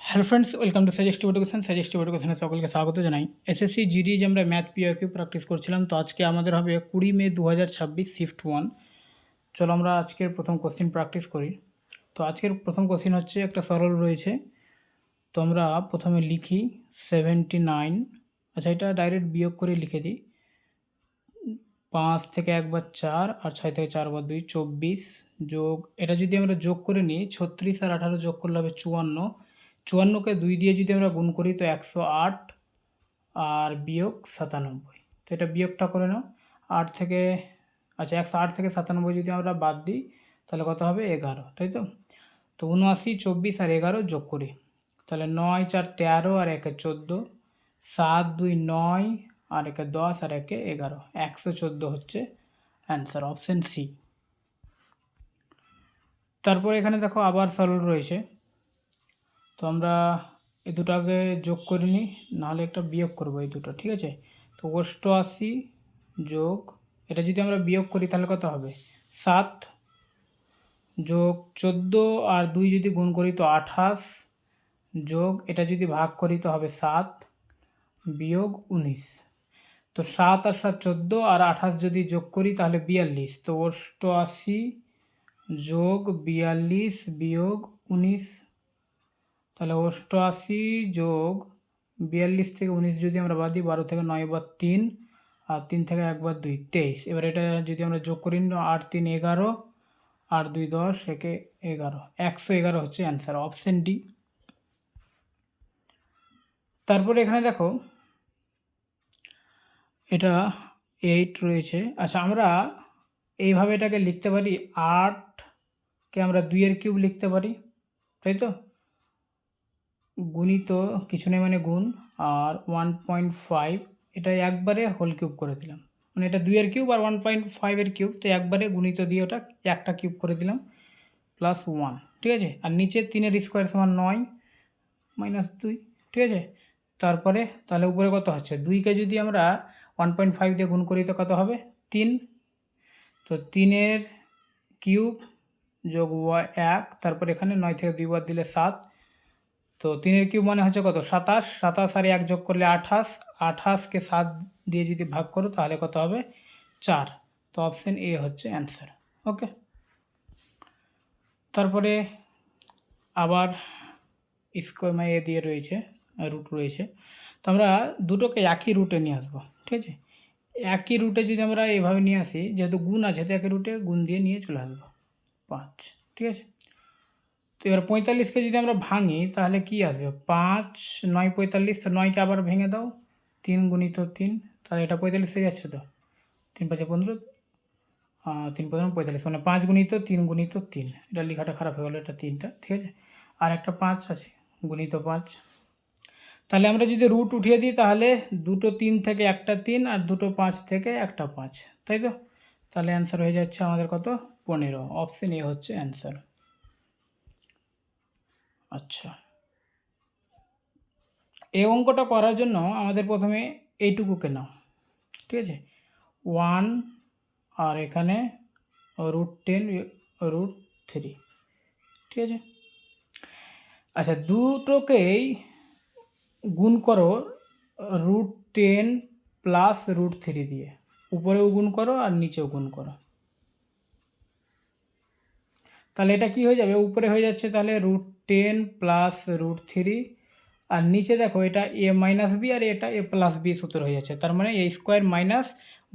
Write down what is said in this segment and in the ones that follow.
Hello friends, welcome to suggestive education. Suggestive এডুকেশনে সকলকে স্বাগত জানাই। এসএসসি জিডি যে আমরা ম্যাথ পিওকিউ প্র্যাকটিস করছিলাম, তো আজকে আমাদের হবে 20 মে 2026 শিফট 1। চলো আমরা আজকের প্রথম কোশ্চিন প্র্যাকটিস করি। তো আজকের প্রথম কোশ্চিন হচ্ছে একটা সরল রয়েছে। তো আমরা প্রথমে লিখি 79। আচ্ছা, এটা ডাইরেক্ট বিয়োগ করে লিখে দিই। 5 থেকে একবার 4 আর 6 থেকে 4 বার 2 24 যোগ, এটা যদি আমরা যোগ করে নিই 36 আর 18 যোগ করলে হবে 54। 54কে 2 দিয়ে যদি আমরা গুণ করি তো 108 আর বিয়োগ 97। তো এটা বিয়োগটা করে নাও। 8 থেকে, আচ্ছা 108 থেকে 97 যদি আমরা বাদ দিই তাহলে কত হবে 11, তাই তো। তো 79, 24 আর 11 যোগ করি, তাহলে 9 4 13 আর 1 14, 7 2 9 আর 1 10 আর 1 11, 114 হচ্ছে অ্যান্সার, অপশন সি। তারপর এখানে দেখো আবার সরল রয়েছে। তো আমরা এই দুটাকে যোগ করে নিই, নাহলে একটা বিয়োগ করবো এই দুটো, ঠিক আছে। তো 88 যোগ, এটা যদি আমরা বিয়োগ করি তাহলে কত হবে 7, যোগ 14 আর 2 যদি গুণ করি তো 28, যোগ এটা যদি ভাগ করি তো হবে 7 বিয়োগ 19। তো 7 আর 7 14 আর 28 যদি যোগ করি তাহলে 42। তো 88 যোগ 42 বিয়োগ 19, তাহলে 88 যোগ 42 থেকে 19 যদি আমরা বাদ দিই, 12 থেকে 9 বার 3 আর 3 থেকে 1 বার 2 23। এবার এটা যদি আমরা যোগ করি 8 3 11 আর 2 10, একে 11, 111 হচ্ছে অ্যান্সার, অপশন ডি। তারপরে এখানে দেখো এটা 8 রয়েছে। আচ্ছা, আমরা এইভাবে এটাকে লিখতে পারি, 8কে আমরা 2 এর কিউব লিখতে পারি, তাই তো। গুণিত কিছু নেই মানে গুণ, আর 1.5 এটা একবারে হোল কিউব করে দিলাম, মানে এটা 2 এর কিউব আর 1.5 এর কিউব, তো একবারে গুণিত দিয়ে ওটা একটা কিউব করে দিলাম, প্লাস 1, ঠিক আছে। আর নিচে 3 স্কোয়ার সমান 9 মাইনাস 2, ঠিক আছে। তারপরে তাহলে উপরে কত হচ্ছে, 2কে যদি আমরা 1.5 দিয়ে গুণ করি তো কত হবে 3। তো 3 কিউব যোগ 1, তারপর এখানে 9 থেকে 2 বার দিলে 7। তো 3 কিউব মানে হচ্ছে কত 27, 27 আর 1 যোগ করলে 28, 28কে 7 দিয়ে যদি ভাগ করো তাহলে কত হবে 4। তো অপশন এ হচ্ছে অ্যান্সার, ওকে। তারপরে আবার স্কোয়ার এ দিয়ে রয়েছে, রুট রয়েছে। তো আমরা দুটোকে একই রুটে নিয়ে আসবো, ঠিক আছে। একই রুটে যদি আমরা এভাবে নিয়ে আসি, যেহেতু গুণ আছে তো একই রুটে গুণ দিয়ে নিয়ে চলে আসবো 5, ঠিক আছে। তো এবার 45কে যদি আমরা ভাঙি তাহলে কি আসবে, 5 9 45, তো 9কে আবার ভেঙে দাও, 3 গুণিত 3, তাহলে এটা 45 হয়ে যাচ্ছে। তো 3 5 15, 3 15 45, মানে 5 গুণিত 3 গুণিত 3, এটা লেখাটা খারাপ হয়ে গেলো, এটা 3টা, ঠিক আছে। আর একটা 5 আছে, গুণিত 5। তাহলে আমরা যদি রুট উঠিয়ে দিই তাহলে দুটো 3 থেকে একটা 3 আর দুটো 5 থেকে একটা 5, তাই তো। তাহলে অ্যান্সার হয়ে যাচ্ছে আমাদের কত 15, অপশন এ হচ্ছে অ্যান্সার। আচ্ছা, এই অঙ্কটা করার জন্য আমাদের প্রথমে এইটুকুকে নাও, ঠিক আছে, 1 আর এখানে √10 √3, ঠিক আছে। আচ্ছা, দুটোকেই গুণ করো √10 প্লাস √3 দিয়ে, উপরেও গুণ করো আর নিচেও গুণ করো, তাহলে এটা কি হয়ে যাবে, উপরে হয়ে যাচ্ছে তাহলে √10 প্লাস √3, আর নিচে দেখো এটা a মাইনাস বি আর এটা a প্লাস বি সূত্র হয়ে যাচ্ছে, তার মানে a স্কোয়ার মাইনাস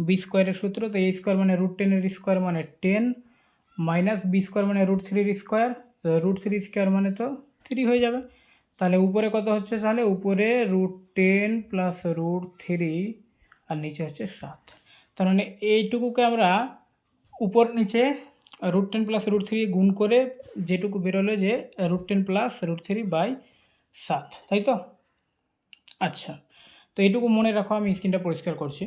বি স্কোয়ারের সূত্র। তো a স্কোয়ার মানে √10 এর স্কোয়ার মানে 10 মাইনাস বি স্কোয়ার মানে √3 এর স্কোয়ার, তো √3 স্কোয়ার মানে তো 3 হয়ে যাবে। তাহলে উপরে কত হচ্ছে, তাহলে উপরে √10 প্লাস √3 আর নিচে হচ্ছে 7। তার মানে এইটুকুকে আমরা উপর নিচে √10 প্লাস √3 গুণ করে যেটুকু বেরোলো যে √10 প্লাস √3/7, তাই তো। আচ্ছা, তো এইটুকু মনে রাখো, আমি স্ক্রিনটা পরিষ্কার করছি।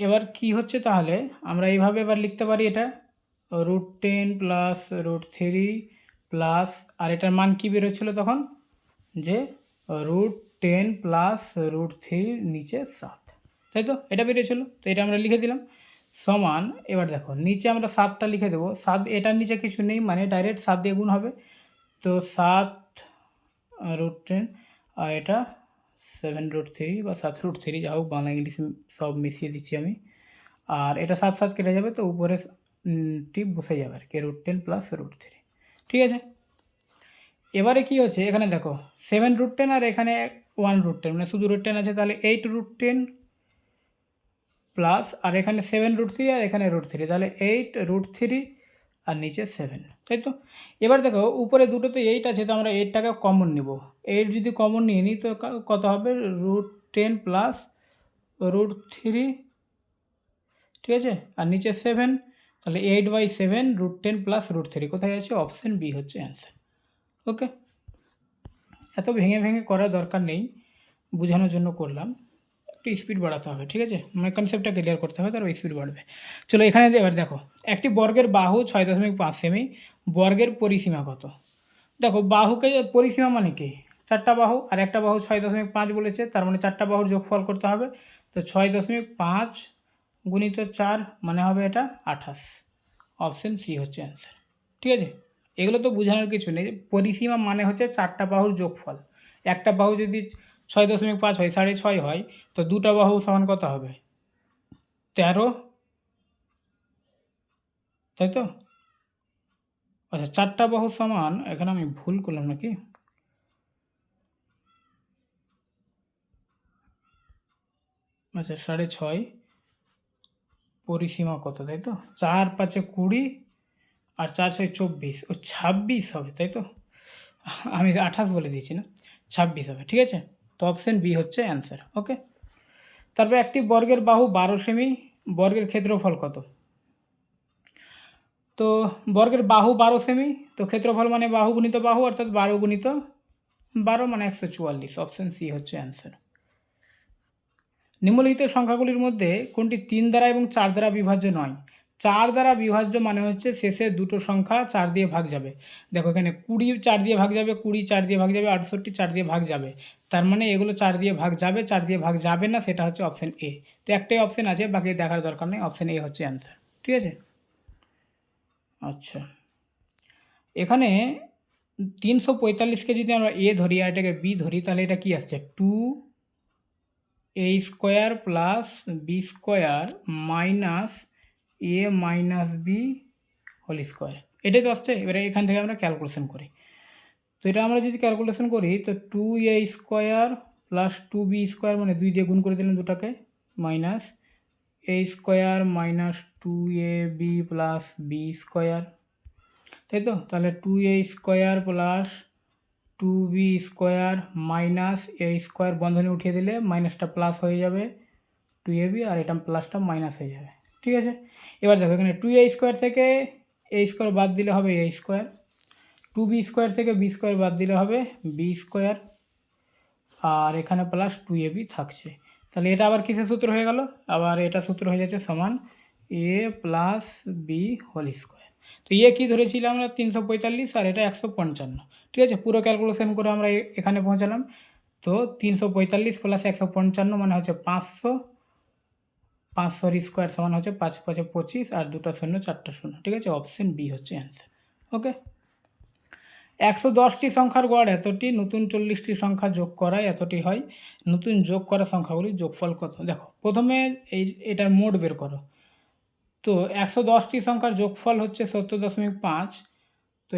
এবার কি হচ্ছে, তাহলে আমরা এইভাবে এবার লিখতে পারি, এটা √10 প্লাস √3 প্লাস, আর এটার মান কী বেরোচ্ছিল তখন, যে √10 প্লাস √3 নিচে 7, তাই তো, এটা বেরিয়েছিল। তো এটা আমরা লিখে দিলাম সমান। এবার দেখো নিচে আমরা 7টা লিখে দেবো, 7 এটার নিচে কিছু নেই মানে ডাইরেক্ট 7 দিয়ে গুণ হবে। তো 7√10 আর এটা 7√3 বা 7√3, যা হোক বাংলা ইংলিশ সব মিশিয়ে দিচ্ছি আমি। আর এটা 7 7 কেটে যাবে, তো উপরে টি বসে যাবে আর কি, √10 + √3। ঠিক আছে, এবারে কি হচ্ছে এখানে দেখো 7√10 আর এখানে 1√10, মানে শুধু √10 আছে, তাহলে 8√10 প্লাস, আর এখানে 7√3 আর এখানে √3, তাহলে 8√3 আর নিচে 7, তাই তো। এবার দেখো উপরে দুটোতে 8 আছে, তো আমরা 8টাকে কমন নিব। 8 যদি কমন নিয়ে নিই তো কত হবে, √10 + √3, ঠিক আছে, আর নিচে 7, তাহলে 8/7 √10 + √3 কোথায় আছে, অপশান বি হচ্ছে অ্যান্সার। ওকে, এত ভেঙে ভেঙে করার দরকার নেই, বোঝানোর জন্য করলাম। একটু স্পিড বাড়াতে হবে, ঠিক আছে, মানে কনসেপ্টটা ক্লিয়ার করতে হবে, তারপর স্পিড বাড়বে। চলো এখানে এবার দেখো, একটি বর্গের বাহু 6.5 সেমি, বর্গের পরিসীমা কত। দেখো বাহুকে পরিসীমা মানে কি, 4টা বাহু, আর একটা বাহু 6.5 বলেছে, তার মানে 4টা বাহুর যোগফল করতে হবে। তো 6.5 গুণিত 4 মানে হবে এটা 28, অপশান সি হচ্ছে অ্যান্সার। ঠিক আছে, এগুলো তো বোঝানোর কিছু নেই, পরিসীমা মানে হচ্ছে 4টা বাহুর যোগফল। একটা বাহু যদি 6.5 হয়, 6.5 হয়, তো দুটা বাহু সমান কত হবে, 13, তাই তো। আচ্ছা, 4টা বাহু সমান, এখানে আমি ভুল করলাম নাকি, আচ্ছা 6.5 পরিসীমা কত, তাই তো, 4 5 20 আর 4 6 24, ও 26 হবে, তাই তো। আমি 28 বলে দিয়েছি না, 26 হবে, ঠিক আছে। তো অপশান বি হচ্ছে অ্যান্সার। ওকে, তারপর একটি বর্গের বাহু 12 সেমি, বর্গের ক্ষেত্রফল কত। তো বর্গের বাহু 12 সেমি, তো ক্ষেত্রফল মানে বাহু গুণিত বাহু, অর্থাৎ 12 গুণিত 12 মানে 144, অপশান সি হচ্ছে অ্যান্সার। নিম্নলিখিত সংখ্যাগুলির মধ্যে কোনটি 3 দ্বারা এবং 4 দ্বারা বিভাজ্য নয়। 4 দ্বারা বিভাজ্য মানে হচ্ছে শেষে দুটো সংখ্যা 4 দিয়ে ভাগ যাবে। দেখো এখানে 20 4 দিয়ে ভাগ যাবে, 20 4 দিয়ে ভাগ যাবে, 68 4 দিয়ে ভাগ যাবে, তার মানে এগুলো 4 দিয়ে ভাগ যাবে, 4 দিয়ে ভাগ যাবে না, সেটা হচ্ছে অপশান এ। তো একটাই অপশান আছে, বাকি দেখার দরকার নেই, অপশান এ হচ্ছে অ্যান্সার। ঠিক আছে, আচ্ছা এখানে 345কে যদি আমরা এ ধরি আর এটাকে বি ধরি, তাহলে এটা কি আসছে, 2a² + b² - a - b² এটাই তো আসছে। এবারে এখান থেকে আমরা ক্যালকুলেশন করি, তো এটা আমরা যদি ক্যালকুলেশন করি, তো 2a² + 2b² মানে 2 দিয়ে গুণ করে দিলাম দুটাকে, মাইনাস a² - 2ab + b², তাই তো। তাহলে 2a² + 2b² - a² বন্ধনী উঠিয়ে দিলে মাইনাসটা প্লাস হয়ে যাবে 2ab, আর এটা প্লাসটা মাইনাস হয়ে যাবে। ঠিক আছে, এবার দেখো এখানে 2a² থেকে a² বাদ দিলে হবে a², 2b² থেকে b² বাদ দিলে হবে b², আর এখানে প্লাস 2ab থাকছে। তাহলে এটা আবার কিসের সূত্র হয়ে গেল, আবার এটা সূত্র হয়ে যাচ্ছে সমান a + b²। তো কী ধরেছিলাম আমরা 345, আর এটা 155। ঠিক আছে, পুরো ক্যালকুলেশন করে আমরা এখানে পৌঁছালাম। তো 345 + 155 মানে হচ্ছে 500, 500² সমান হচ্ছে 5 5 25, আর 2টা শূন্য 4টা শূন্য। ঠিক আছে, অপশান বি হচ্ছে অ্যান্সার। ওকে, 110টি সংখ্যার গড় এতটি, নতুন 40টি সংখ্যা যোগ করায় এতটি হয়, নতুন যোগ করা সংখ্যাগুলির যোগফল কত। দেখো প্রথমে এটার মোট বের করো। তো 110টি সংখ্যার যোগফল হচ্ছে 70.5, তো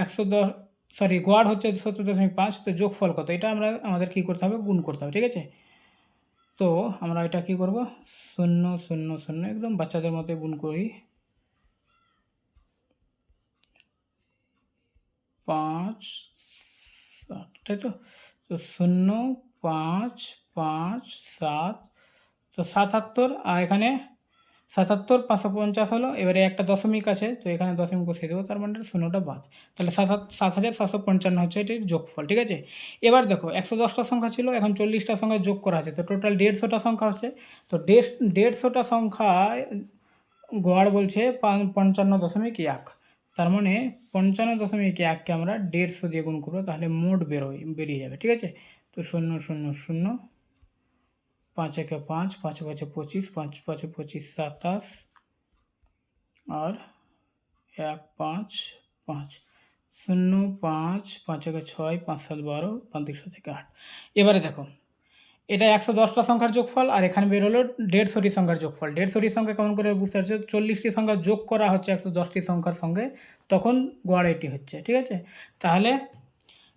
110 গড় হচ্ছে 70.5, তো যোগফল কত, এটা আমাদের কী করতে হবে, গুণ করতে হবে। ঠিক আছে, তো আমরা এটা কি করব, 0 0 0 একদম বাচ্চাদের মতো গুণ করি, 5 7, তাই তো। তো 0 5 5 7, তো 77, আর এখানে 77 550 হলো। এবারে একটা দশমিক আছে, তো এখানে দশমিক বসিয়ে দেবো, তার মানে শূন্যটা বাদ, তাহলে 7755 হচ্ছে এটির যোগফল। ঠিক আছে, এবার দেখো 110টা সংখ্যা ছিল, এখন 40টা সংখ্যা যোগ করা আছে, তো টোটাল 150টা সংখ্যা হচ্ছে। তো 150টা সংখ্যা গড় বলছে 55.1, তার মানে 55.1কে আমরা 150 দিয়ে গুণ করবো, তাহলে মোট বেরিয়ে যাবে। ঠিক আছে, তো 0 0 0, 5 1 5, 5 5 25, 5 5 25 27, আর 1 5 5, 0 5 5 একে 6 5 7 12 5 2 থেকে 8। এবারে দেখো এটা 110টা সংখ্যার যোগফল আর এখানে বের হলো 150টি সংখ্যার যোগফল। 150টি সংখ্যা কেমন করে বুঝতে পারছো? 40টি সংখ্যা যোগ করা হচ্ছে 110টি সংখ্যার সঙ্গে, তখন গড় এটি হচ্ছে, ঠিক আছে? তাহলে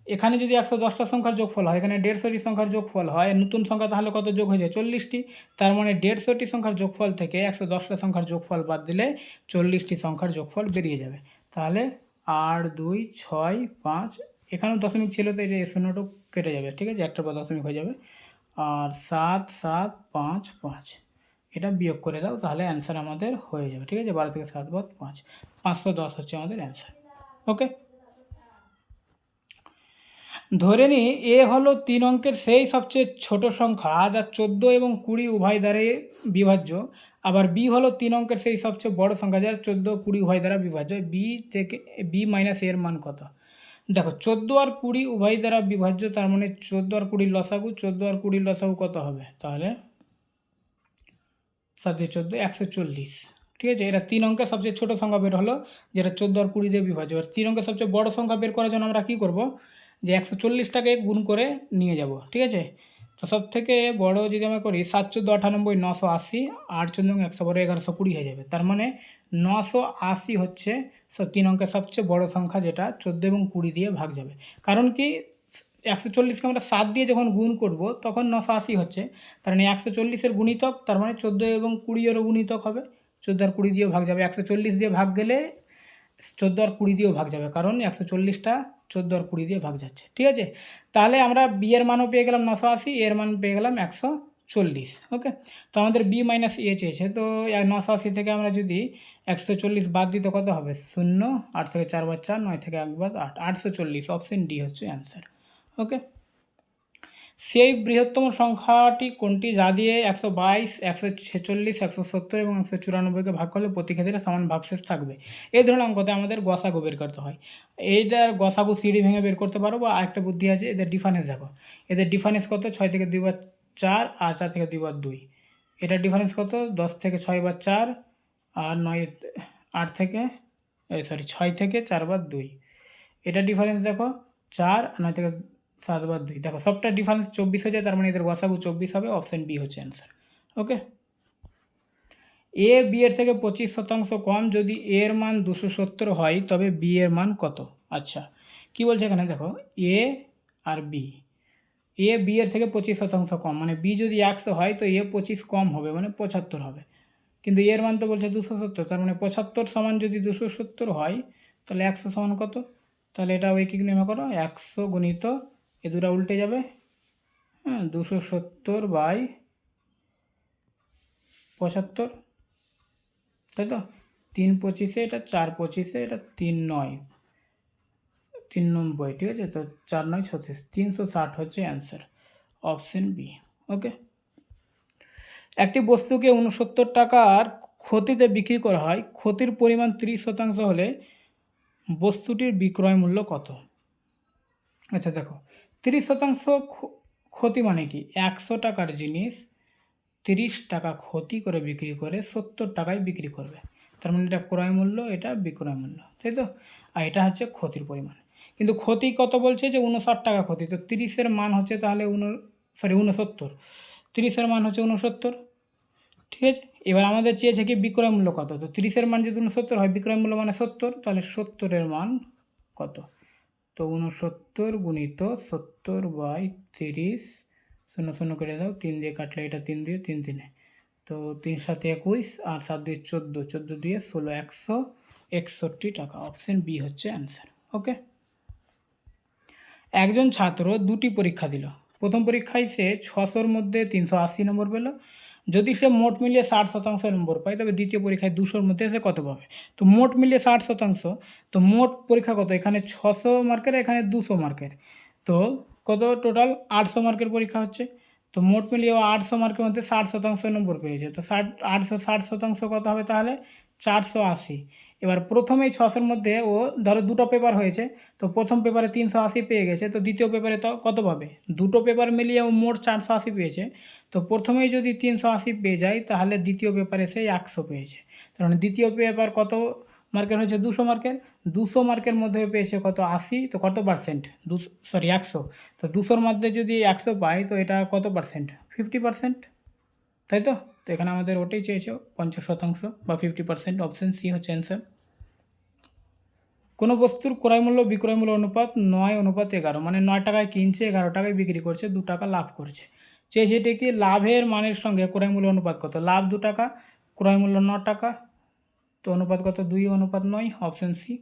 এখানে যদি 110টা সংখ্যার যোগফল হয়, এখানে 150টি সংখ্যার যোগফল হয়, নতুন সংখ্যা তাহলে কত যোগ হয়ে যায়? 40টি। তার মানে 150টি সংখ্যার যোগফল থেকে 110টা সংখ্যার যোগফল বাদ দিলে 40টি সংখ্যার যোগফল বেরিয়ে যাবে। তাহলে 8 2 6 5, এখানেও দশমিক ছিল তো এই শূন্যটা কেটে যাবে, ঠিক আছে? একটা পর দশমিক হয়ে যাবে। আর 7 7 5 5, এটা বিয়োগ করে দাও, তাহলে অ্যান্সার আমাদের হয়ে যাবে, ঠিক আছে? 12 থেকে 7 বাদ 5, 510 হচ্ছে আমাদের অ্যান্সার। ওকে, ধরে নিই এ হলো 3 অঙ্কের সেই সবচেয়ে ছোট সংখ্যা যা 14 এবং 20 উভয় দ্বারে বিভাজ্য, আবার বি হলো 3 অঙ্কের সেই সবচেয়ে বড় সংখ্যা যা 14 20 উভয় দ্বারা বিভাজ্য। বি থেকে বি মাইনাস এর মান কত? দেখো 14 আর 20 উভয় দ্বারা বিভাজ্য, তার মানে 14 আর 20 লসাগু, 14 আর 20 লসাগু কত হবে? তাহলে 7 দিয়ে 14 140, ঠিক আছে? এটা 3 অঙ্কের সবচেয়ে ছোট সংখ্যা বের হলো, যেটা 14 আর 20 দিয়ে বিভাজ্য। আর 3 অঙ্কের সবচেয়ে বড় সংখ্যা বের করার জন্য আমরা কী করব? যে 140টাকে গুণ করে নিয়ে যাব, ঠিক আছে? তো সব থেকে বড় যদি আমরা করি 7 14 98 980, 8 14 112 1120 হয়ে যাবে। তার মানে 980 হচ্ছে 3 অঙ্কের সবচেয়ে বড় সংখ্যা, যেটা 14 এবং 20 দিয়ে ভাগ যাবে। কারণ কি 140কে আমরা 7 দিয়ে যখন গুণ করব তখন 980 হচ্ছে, তার মানে 140-এর গুণিতক, তার মানে 14 এবং 20-এরও গুণিতক হবে। 14 আর 20 দিয়েও ভাগ যাবে, 140 দিয়ে ভাগ গেলে 14 আর 20 দিয়েও ভাগ যাবে, কারণ 140টা 14 আর 20 দিয়ে ভাগ যাচ্ছে, ঠিক আছে? তাহলে আমরা বি এর মানও পেয়ে গেলাম 980, এর মান পেয়ে গেলাম 140। ওকে, তো আমাদের বি মাইনাস এ চেয়েছে, তো 980 থেকে আমরা যদি 140 বাদ দিতে কত হবে? 0, 8 থেকে 4 বাদ 4, 9 থেকে 1 বাদ 8, 840। অপশন ডি হচ্ছে অ্যান্সার। ওকে, সেই বৃহত্তম সংখ্যাটি কোনটি যা দিয়ে 122, 146, 170 এবং 194কে ভাগ করলে প্রতি ক্ষেত্রে সমান ভাগশেষ থাকবে? এই ধরনের অঙ্কতে আমাদের গসাগু বের করতে হয়। এইটার গসাগু সিঁড়ি ভেঙে বের করতে পারো, বা আরেকটা বুদ্ধি আছে, এদের ডিফারেন্স দেখো। এদের ডিফারেন্স কত? 6 থেকে 2 বার 4 আর 4 থেকে 2 বার 2। এটার ডিফারেন্স কত? 10 থেকে 6 বার 4 আর 9 8 থেকে 6 থেকে 4 বার 2। এটার ডিফারেন্স দেখো 4 আর 9 থেকে 7 বার 2। দেখো সবটা ডিফারেন্স 24 হয়ে যায়, তার মানে এদের গসাগু 24 হবে। অপশন বি হচ্ছে অ্যান্সার। ওকে, এ বি এর থেকে 25% কম যদি এ এর মান 270 হয়, তবে বি এর মান কত? আচ্ছা, কি বলছে এখানে দেখো, এ আর বি, এ বি এর থেকে 25% কম, মানে বি যদি 100 হয় তো এ 25 কম হবে, মানে 75 হবে। কিন্তু এর মান তো বলছে 270, তার মানে 75 সমান যদি 270 হয়, তাহলে 100 সমান কত? তাহলে এটা ঐকিক নিয়মে করো, 100 গুণিত এ দুটো উল্টে যাবে, হ্যাঁ, 270 বাই 75, তাই তো? 3 25-এ এটা, 4 25-এ এটা, 3 9 390, ঠিক আছে? তো 4 9 36, 360 হচ্ছে অ্যান্সার। Option B. ওকে, একটি বস্তুকে 69 টাকার ক্ষতিতে বিক্রি করা হয়, ক্ষতির পরিমাণ 30% হলে বস্তুটির বিক্রয় মূল্য কত? আচ্ছা দেখো, 30% ক্ষতি মানে কি? 100 টাকার জিনিস 30 টাকা ক্ষতি করে বিক্রি করে 70 টাকায় বিক্রি করবে, তার মানে এটা ক্রয় মূল্য, এটা বিক্রয় মূল্য, তাই তো? আর এটা হচ্ছে ক্ষতির পরিমাণ। কিন্তু ক্ষতি কত বলছে? যে 59 টাকা ক্ষতি, তো 30-এর মান হচ্ছে তাহলে 69, 30-এর মান হচ্ছে 69, ঠিক আছে? এবার আমাদের চেয়েছে কি বিক্রয় মূল্য কত, তো 30-এর মান যদি 69 হয়, বিক্রয় মূল্য মানে 70, তাহলে 70-এর মান কত? তো 69 গুণিত 70 বাই 30, 0 0 কেটে দাও, 3 দিয়ে কাটলে এটা 3 দিয়ে 3 3, তো 3 7 21 আর 7 দিয়ে 14, 14 দিয়ে 16, 161 টাকা। অপশন বি হচ্ছে অ্যান্সার। ওকে, একজন ছাত্র দুটি পরীক্ষা দিল। প্রথম পরীক্ষায় সে 600-র মধ্যে 380 নম্বর পেল। যদি সে মোট মিলিয়ে 60% নম্বর পায়, তবে দ্বিতীয় পরীক্ষায় 200-র মধ্যে সে কত পাবে? তো মোট মিলিয়ে 60%, তো মোট পরীক্ষা কত? এখানে 600 মার্কের, এখানে 200 মার্কের, তো কত টোটাল? 800 মার্কের পরীক্ষা হচ্ছে। তো মোট মিলিয়ে 800 মার্কের মধ্যে 60% নম্বর পেয়েছে, তো 860% কত হবে তাহলে? 480। এবার প্রথমেই 600-র মধ্যে ও ধরো দুটো পেপার হয়েছে, তো প্রথম পেপারে 380 পেয়ে গেছে, তো দ্বিতীয় পেপারে তো কত পাবে? দুটো পেপার মিলিয়ে ও মোট 480 পেয়েছে, তো প্রথমেই যদি 380 পেয়ে যায়, তাহলে দ্বিতীয় পেপারে সেই 100 পেয়েছে। তার মানে দ্বিতীয় পেপার কত মার্কের হয়েছে? 200 মার্কের, 200 মার্কের মধ্যে পেয়েছে কত 80, তো কত পার্সেন্ট 100, তো 200-র মধ্যে যদি 100 পাই তো এটা কত পার্সেন্ট 50%, তাই তো এখানে আমাদের ওটাই চেয়েছে 50% বা 50%, অপশান সি হচ্ছে অ্যান্সার। কোনো বস্তুর ক্রয় মূল্য বিক্রয় মূল্য অনুপাত 9:11, মানে 9 টাকায় কিনছে 11 টাকায় বিক্রি করছে 2 টাকা লাভ করছে। চেয়েছে এটি কি লাভের মানের সঙ্গে ক্রয় মূল্য অনুপাত কত, লাভ 2 টাকা ক্রয় মূল্য 9 টাকা, তো অনুপাত কত 2:9, অপশান সি।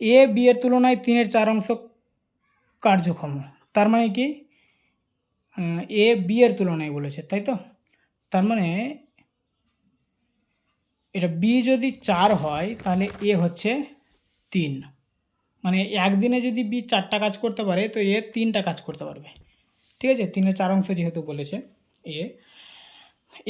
এ বি এর তুলনায় 3-এর 4 অংশ কার্যক্ষম, তার মানে কি এ বি এর তুলনায় বলেছে, তাই তো তার মানে এটা বি যদি 4 হয় তাহলে এ হচ্ছে 3, মানে একদিনে যদি বি 4টা কাজ করতে পারে তো এ 3টা কাজ করতে পারবে, ঠিক আছে 3-এর 4 অংশ যেহেতু বলেছে এ।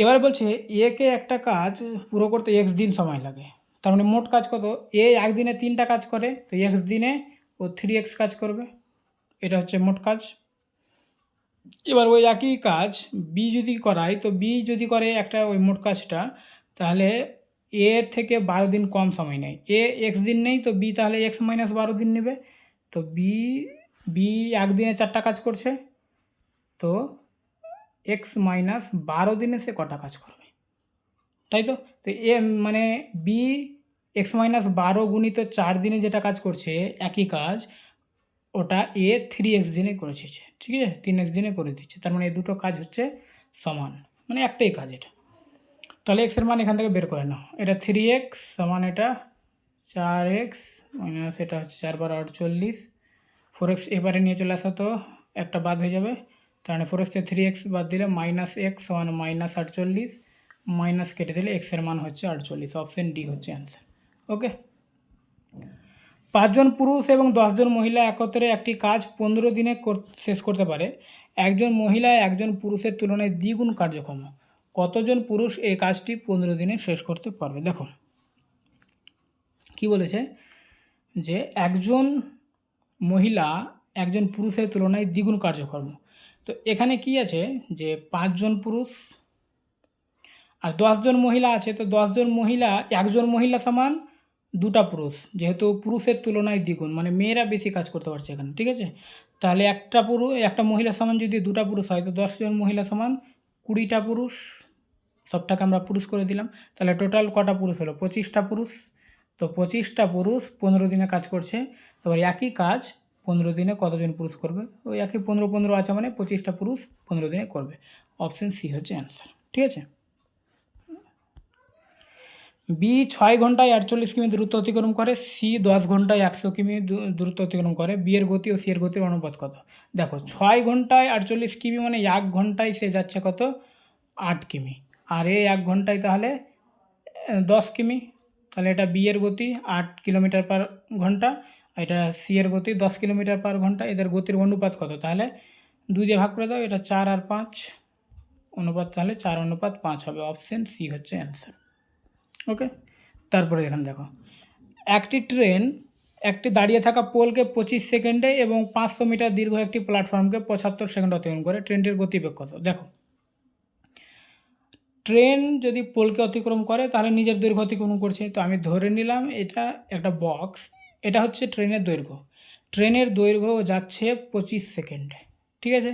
এবার বলছে একে একটা কাজ পুরো করতে এক্স দিন সময় লাগে, তার মানে মোট কাজ কত, এ একদিনে 3টা কাজ করে তো এক্স দিনে ও 3x কাজ করবে, এটা হচ্ছে মোট কাজ। এবার ওই একই কাজ বি যদি করায় তো বি যদি করে একটা ওই মোট কাজটা, তাহলে এ থেকে 12 দিন কম সময় নেয়, এ এক্স দিন নেই তো বি তাহলে x-12 দিন নেবে, তো বি একদিনে 4টা কাজ করছে, তো x-12 দিনে সে কটা কাজ করবে, তাই তো এ মানে বি x-12 গুণিত 4 দিনে যেটা কাজ করছে একই কাজ ওটা এ 3x দিনে করেছে, ঠিক আছে 3x দিনে করে দিচ্ছে, তার মানে এই দুটো কাজ হচ্ছে সমান, মানে একটাই কাজ এটা। তাহলে এক্সের মান এখান থেকে বের করে নাও, এটা 3x সমান এটা 4x মাইনাস এটা হচ্ছে 4×48, 4x এবারে নিয়ে চলে আসা তো একটা বাদ হয়ে যাবে, তার মানে 4x থেকে 3x বাদ দিলে -x সমান -48, মাইনাস কেটে দিলে এক্সের মান হচ্ছে 48, অপশান ডি হচ্ছে অ্যান্সার। ওকে, 5 জন পুরুষ এবং 10 জন মহিলা একত্রে একটি কাজ 15 দিনে শেষ করতে পারে, একজন মহিলা একজন পুরুষের তুলনায় দ্বিগুণ কার্যক্ষম, কতজন পুরুষ এই কাজটি 15 দিনে শেষ করতে পারবে। দেখো কি বলেছে যে একজন মহিলা একজন পুরুষের তুলনায় দ্বিগুণ কার্যকর্ম, তো এখানে কি আছে যে 5 জন পুরুষ আর 10 জন মহিলা আছে, তো 10 জন মহিলা একজন মহিলা সমান 2টা পুরুষ, যেহেতু পুরুষের তুলনায় দ্বিগুণ মানে মেয়েরা বেশি কাজ করতে পারছে এখানে, ঠিক আছে তাহলে একটা মহিলা সমান যদি 2টা পুরুষ হয় তো 10 জন মহিলা সমান 20টা পুরুষ, সবটাকে আমরা পুরুষ করে দিলাম, তাহলে টোটাল কটা পুরুষ হলো 25টা পুরুষ, তো 25টা পুরুষ 15 দিনে কাজ করছে, তারপর একই কাজ 15 দিনে কতজন পুরুষ করবে, ওই একই 15 আছে মানে 25টা পুরুষ 15 দিনে করবে, অপশান সি হচ্ছে অ্যান্সার, ঠিক আছে। বি 6 ঘন্টায় 48 কিমি দূরত্ব অতিক্রম করে, সি 10 ঘন্টায় 100 কিমি দূরত্ব অতিক্রম করে, বি এর গতি ও সি এর গতির অনুপাত কত। দেখো 6 ঘন্টায় 48 কিমি মানে 1 ঘন্টায় সে যাচ্ছে কত 8 কিমি, আর এ 1 ঘন্টায় তাহলে 10 কিমি, তাহলে এটা বি এর গতি 8 কিলোমিটার পার ঘন্টা, এটা সি এর গতি 10 কিলোমিটার পার ঘন্টা, এদের গতির অনুপাত কত, তাহলে 2 দিয়ে ভাগ করে দাও, এটা 4 আর 5 অনুপাত, তাহলে 4:5 হবে, অপশান সি হচ্ছে অ্যান্সার। ওকে, তারপরে এখানে দেখো একটি দাঁড়িয়ে থাকা পোলকে 25 সেকেন্ডে এবং 500 মিটার দীর্ঘ একটি প্ল্যাটফর্মকে 75 সেকেন্ড অতিক্রম করে, ট্রেনটির গতিবেগ কত। দেখো ট্রেন যদি পোলকে অতিক্রম করে তাহলে নিজের দৈর্ঘ্য অতিক্রম করছে, তো আমি ধরে নিলাম এটা একটা বক্স, এটা হচ্ছে ট্রেনের দৈর্ঘ্য যাচ্ছে 25 সেকেন্ডে, ঠিক আছে,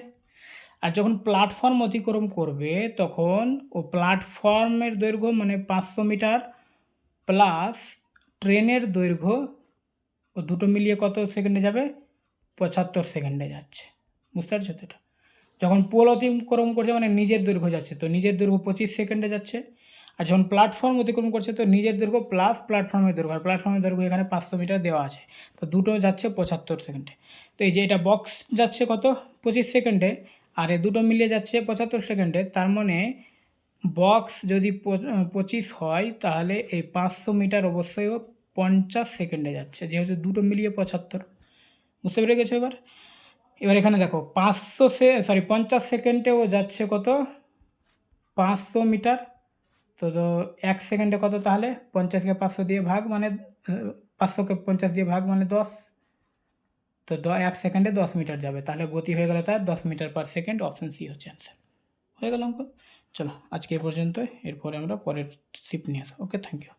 আর যখন প্ল্যাটফর্ম অতিক্রম করবে তখন ও প্ল্যাটফর্মের দৈর্ঘ্য মানে 500 মিটার প্লাস ট্রেনের দৈর্ঘ্য ও দুটো মিলিয়ে কত সেকেন্ডে যাবে 75 সেকেন্ডে যাচ্ছে, বুঝতে পারছো তো। এটা যখন পোল অতিক্রম করছে মানে নিজের দৈর্ঘ্য যাচ্ছে, তো নিজের দৈর্ঘ্য 25 সেকেন্ডে যাচ্ছে, আর যখন প্ল্যাটফর্ম অতিক্রম করছে তো নিজের দৈর্ঘ্য প্লাস প্ল্যাটফর্মের দৈর্ঘ্য, আর প্ল্যাটফর্মের দৈর্ঘ্য এখানে 500 মিটার দেওয়া আছে, তো দুটো যাচ্ছে 75 সেকেন্ডে, তো এই যে এটা বক্স যাচ্ছে কত 25 সেকেন্ডে আর এ দুটো মিলিয়ে যাচ্ছে 75 সেকেন্ডে, তার মানে বক্স যদি 25 হয় তাহলে এই 500 মিটার অবশ্যই 50 সেকেন্ডে যাচ্ছে, যেহেতু দুটো মিলিয়ে 75, বুঝতে পেরে গেছো। এবার এখানে দেখো 50 সেকেন্ডেও যাচ্ছে কত 500 মিটার, তো 1 সেকেন্ডে কত, তাহলে 50কে 500 দিয়ে ভাগ মানে 500কে 50 দিয়ে ভাগ মানে 10, তো 1 সেকেন্ডে 10 মিটার যাবে, তাহলে গতি হয়ে গেল তার 10 metre per second, option C হচ্ছে অ্যান্সার। হয়ে গেল অঙ্ক। চলো আজকে এই পর্যন্ত, এরপরে আমরা পরের শিফট নিয়ে আসবো। ওকে, থ্যাংক ইউ।